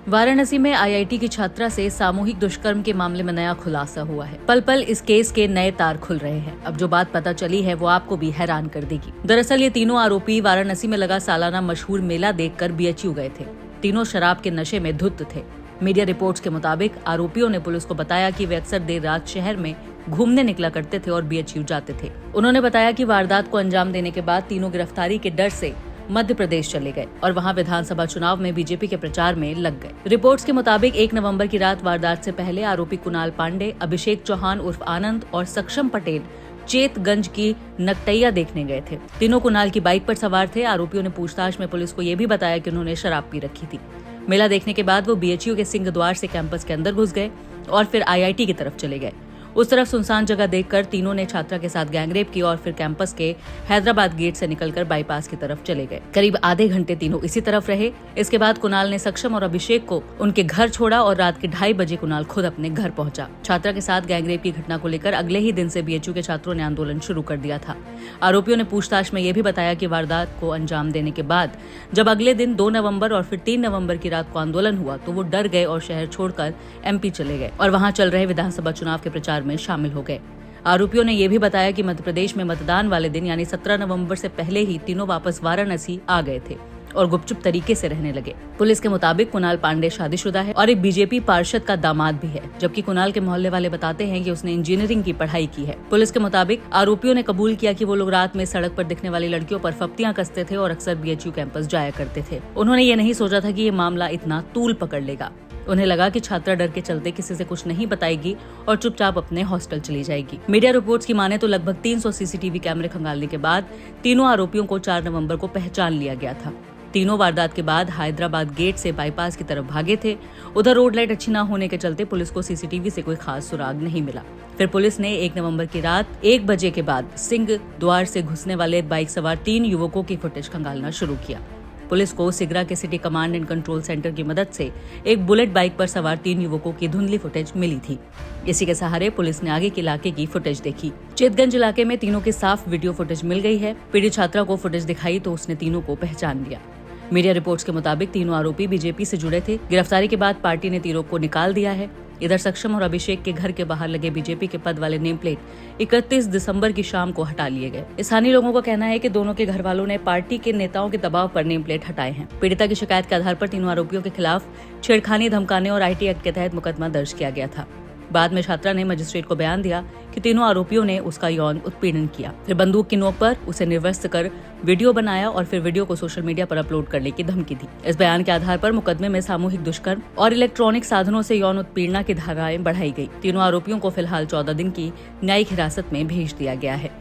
वाराणसी में आईआईटी की छात्रा से सामूहिक दुष्कर्म के मामले में नया खुलासा हुआ है। पल पल इस केस के नए तार खुल रहे हैं। अब जो बात पता चली है वो आपको भी हैरान कर देगी। दरअसल ये तीनों आरोपी वाराणसी में लगा सालाना मशहूर मेला देखकर बीएचयू गए थे। तीनों शराब के नशे में धुत थे। मीडिया रिपोर्ट्स के मुताबिक आरोपियों ने पुलिस को बताया कि वे अक्सर देर रात शहर में घूमने निकला करते थे और बीएचयू जाते थे। उन्होंने बताया कि वारदात को अंजाम देने के बाद तीनों गिरफ्तारी के डर से मध्य प्रदेश चले गए और वहां विधानसभा चुनाव में बीजेपी के प्रचार में लग गए। रिपोर्ट्स के मुताबिक 1 नवंबर की रात वारदात से पहले आरोपी कुणाल पांडे, अभिषेक चौहान उर्फ आनंद और सक्षम पटेल चेतगंज की नकटैया देखने गए थे। तीनों कुणाल की बाइक पर सवार थे। आरोपियों ने पूछताछ में पुलिस को ये भी बताया कि उन्होंने शराब पी रखी थी। मेला देखने के बाद वो बीएचयू के सिंह द्वार से कैंपस के अंदर घुस गए और फिर आईआईटी की तरफ चले गए। उस तरफ सुनसान जगह देखकर तीनों ने छात्रा के साथ गैंगरेप की और फिर कैंपस के हैदराबाद गेट से निकलकर बाईपास की तरफ चले गए। करीब आधे घंटे तीनों इसी तरफ रहे। इसके बाद कुणाल ने सक्षम और अभिषेक को उनके घर छोड़ा और रात के 2:30 बजे कुणाल खुद अपने घर पहुंचा। छात्रा के साथ गैंगरेप की घटना को लेकर अगले ही दिन से बीएचयू के छात्रों ने आंदोलन शुरू कर दिया था। आरोपियों ने पूछताछ में यह भी बताया कि वारदात को अंजाम देने के बाद जब अगले दिन 2 नवंबर और फिर 3 नवंबर की रात को आंदोलन हुआ तो वो डर गए और शहर छोड़कर एमपी चले गए और वहां चल रहे विधानसभा चुनाव के प्रचार में शामिल हो गए। आरोपियों ने यह भी बताया कि मध्य प्रदेश में मतदान वाले दिन यानी 17 नवंबर से पहले ही तीनों वापस वाराणसी आ गए थे और गुपचुप तरीके से रहने लगे। पुलिस के मुताबिक कुणाल पांडे शादीशुदा है और एक बीजेपी पार्षद का दामाद भी है, जबकि कुणाल के मोहल्ले वाले बताते हैं कि उसने इंजीनियरिंग की पढ़ाई की है। पुलिस के मुताबिक आरोपियों ने कबूल किया कि वो लोग रात में सड़क पर दिखने वाली लड़कियों पर फप्तियां कसते थे और अक्सर बीएचयू कैंपस जाया करते थे। उन्होंने ये नहीं सोचा था कि ये मामला इतना तूल पकड़ लेगा। उन्हें लगा कि छात्रा डर के चलते किसी से कुछ नहीं बताएगी और चुपचाप अपने हॉस्टल चली जाएगी। मीडिया रिपोर्ट्स की माने तो लगभग 300 सीसीटीवी कैमरे खंगालने के बाद तीनों आरोपियों को 4 नवंबर को पहचान लिया गया था। तीनों वारदात के बाद हैदराबाद गेट से बाईपास की तरफ भागे थे। उधर रोड लाइट अच्छी न होने के चलते पुलिस को सीसीटीवी से कोई खास सुराग नहीं मिला। फिर पुलिस ने 1 नवंबर की रात 1 बजे के बाद सिंह द्वार से घुसने वाले बाइक सवार 3 युवकों की फुटेज खंगालना शुरू किया। पुलिस को सिगरा के city command and control centre की मदद से एक बुलेट बाइक पर सवार 3 युवकों की धुंधली फुटेज मिली थी। इसी के सहारे पुलिस ने आगे के इलाके की फुटेज देखी। चेतगंज इलाके में तीनों की साफ वीडियो फुटेज मिल गई है। पीड़ित छात्रा को फुटेज दिखाई तो उसने तीनों को पहचान लिया। मीडिया रिपोर्ट्स के मुताबिक तीनों आरोपी बीजेपी से जुड़े थे। गिरफ्तारी के बाद पार्टी ने तीनों को निकाल दिया है। इधर सक्षम और अभिषेक के घर के बाहर लगे बीजेपी के पद वाले नेम प्लेट 31 दिसंबर की शाम को हटा लिए गए। स्थानीय लोगों का कहना है कि दोनों के घर वालों ने पार्टी के नेताओं के दबाव पर नेम प्लेट हटाए हैं। पीड़िता की शिकायत के आधार पर तीनों आरोपियों के खिलाफ छेड़खानी, धमकाने और आईटी एक्ट के तहत मुकदमा दर्ज किया गया था। बाद में छात्रा ने मजिस्ट्रेट को बयान दिया कि तीनों आरोपियों ने उसका यौन उत्पीड़न किया। फिर बंदूक की नोक पर उसे निर्वस्त्र कर वीडियो बनाया और फिर वीडियो को सोशल मीडिया पर अपलोड करने की धमकी दी। इस बयान के आधार पर मुकदमे में सामूहिक दुष्कर्म और इलेक्ट्रॉनिक साधनों से यौन उत्पीड़न की धाराएं बढ़ाई गई। तीनों आरोपियों को फिलहाल 14 दिन की न्यायिक हिरासत में भेज दिया गया है।